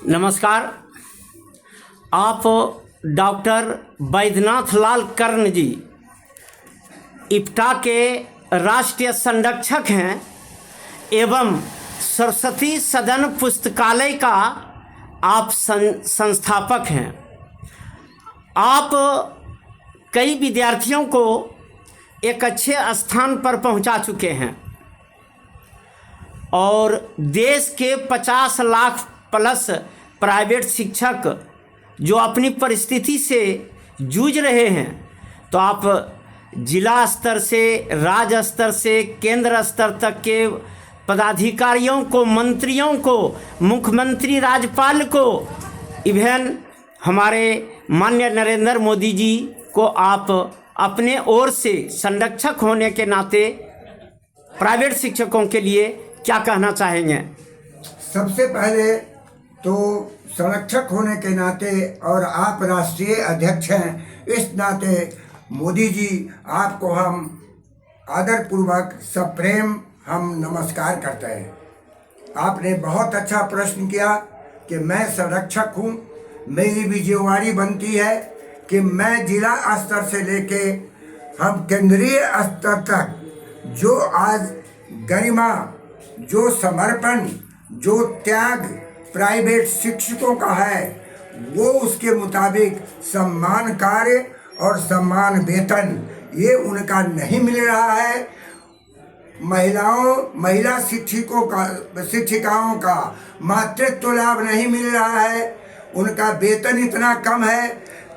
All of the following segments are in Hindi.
नमस्कार। आप डॉक्टर बैद्यनाथ लाल कर्ण जी इप्टा के राष्ट्रीय संरक्षक हैं एवं सरस्वती सदन पुस्तकालय का आप संस्थापक हैं। आप कई विद्यार्थियों को एक अच्छे स्थान पर पहुंचा चुके हैं और देश के 50 लाख प्लस प्राइवेट शिक्षक जो अपनी परिस्थिति से जूझ रहे हैं, तो आप जिला स्तर से राज्य स्तर से केंद्र स्तर तक के पदाधिकारियों को, मंत्रियों को, मुख्यमंत्री, राज्यपाल को, इवन हमारे माननीय नरेंद्र मोदी जी को आप अपने ओर से संरक्षक होने के नाते प्राइवेट शिक्षकों के लिए क्या कहना चाहेंगे? सबसे पहले तो संरक्षक होने के नाते और आप राष्ट्रीय अध्यक्ष हैं, इस नाते मोदी जी आपको हम आदरपूर्वक सप्रेम हम नमस्कार करते हैं। आपने बहुत अच्छा प्रश्न किया कि मैं संरक्षक हूँ। मेरी भी जिम्मेदारी बनती है कि मैं जिला स्तर से लेके हम केंद्रीय स्तर तक जो आज गरिमा, जो समर्पण, जो त्याग प्राइवेट शिक्षकों का है, वो उसके मुताबिक सम्मान कार्य और सम्मान वेतन ये उनका नहीं मिल रहा है। महिला शिक्षिकाओं का मातृत्व लाभ नहीं मिल रहा है। उनका वेतन इतना कम है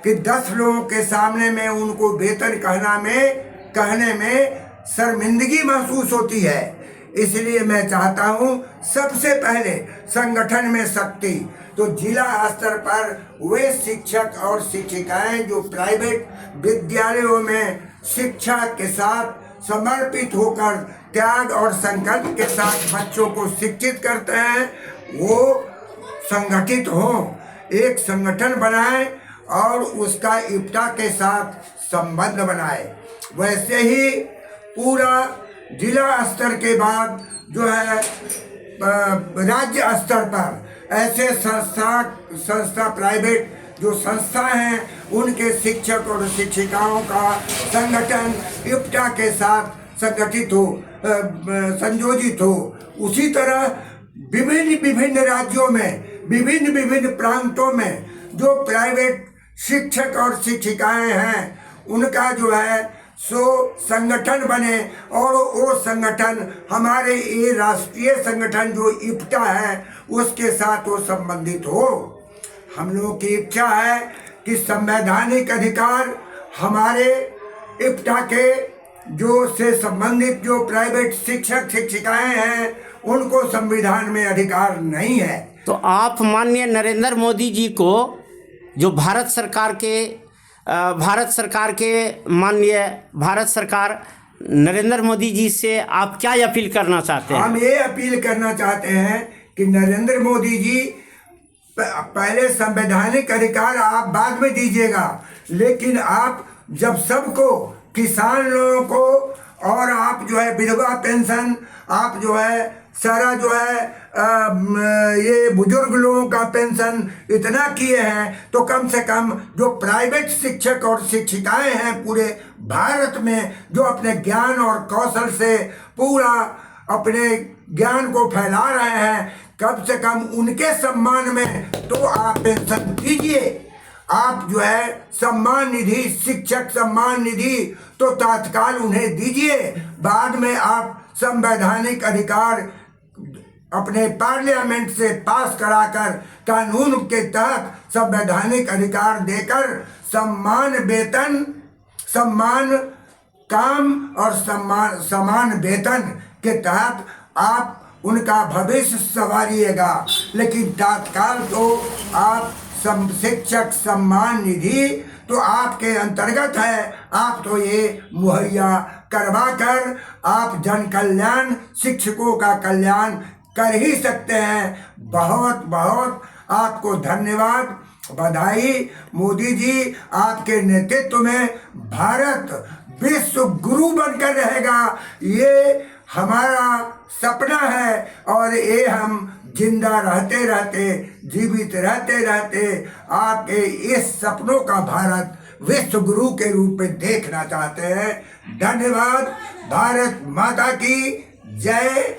कि 10 लोगों के सामने में उनको वेतन कहने में शर्मिंदगी महसूस होती है। इसलिए मैं चाहता हूं सबसे पहले संगठन में शक्ति, तो जिला स्तर पर वे शिक्षक और शिक्षिकाएं जो प्राइवेट विद्यालयों में शिक्षा के साथ समर्पित होकर त्याग और संकल्प के साथ बच्चों को शिक्षित करते हैं, वो संगठित हों, एक संगठन बनाएं और उसका इप्टा के साथ संबंध बनाएं। वैसे ही पूरा जिला स्तर के बाद जो है राज्य स्तर पर ऐसे संस्था प्राइवेट जो संस्था हैं उनके शिक्षक और शिक्षिकाओं का संगठन इप्टा के साथ संगठित हो, संयोजित हो। उसी तरह विभिन्न राज्यों में, विभिन्न प्रांतों में जो प्राइवेट शिक्षक और शिक्षिकाएं हैं उनका जो है सो संगठन बने और वो संगठन हमारे ये राष्ट्रीय संगठन जो इप्टा है उसके साथ वो संबंधित हो। हम लोगों की इच्छा है कि संवैधानिक अधिकार हमारे इप्टा के जो से संबंधित जो प्राइवेट शिक्षक शिक्षिकाएं हैं उनको संविधान में अधिकार नहीं है। तो आप माननीय नरेंद्र मोदी जी को, जो भारत सरकार नरेंद्र मोदी जी से आप क्या अपील करना चाहते हैं? हम ये अपील करना चाहते हैं कि नरेंद्र मोदी जी पहले संवैधानिक अधिकार आप बाद में दीजिएगा, लेकिन आप जब सबको, किसान लोगों को और आप जो है विधवा पेंशन, आप जो है सारा जो है ये बुजुर्ग लोगों का पेंशन इतना किए हैं, तो कम से कम जो प्राइवेट शिक्षक और शिक्षिकाएं हैं पूरे भारत में जो अपने ज्ञान और कौशल से पूरा अपने ज्ञान को फैला रहे हैं, कम से कम उनके सम्मान में तो आप पेंशन दीजिए। आप जो है सम्मान निधि, शिक्षक सम्मान निधि तो तत्काल उन्हें दीजिए। बाद में आप संवैधानिक अधिकार अपने पार्लियामेंट से पास कराकर कानून के तहत संवैधानिक अधिकार देकर सम्मान वेतन, सम्मान काम और समान वेतन के तहत आप उनका भविष्य संवारिएगा। लेकिन तत्काल तो आप शिक्षक सम्मान निधि तो आपके अंतर्गत है, आप तो ये मुहैया करवा कर आप जन कल्याण, शिक्षकों का कल्याण कर ही सकते हैं। बहुत बहुत आपको धन्यवाद, बधाई। मोदी जी, आपके नेतृत्व में भारत विश्व गुरु बनकर रहेगा, ये हमारा सपना है और ये हम जिंदा रहते रहते, जीवित रहते रहते आपके इस सपनों का भारत विश्व गुरु के रूप में देखना चाहते हैं। धन्यवाद। भारत माता की जय।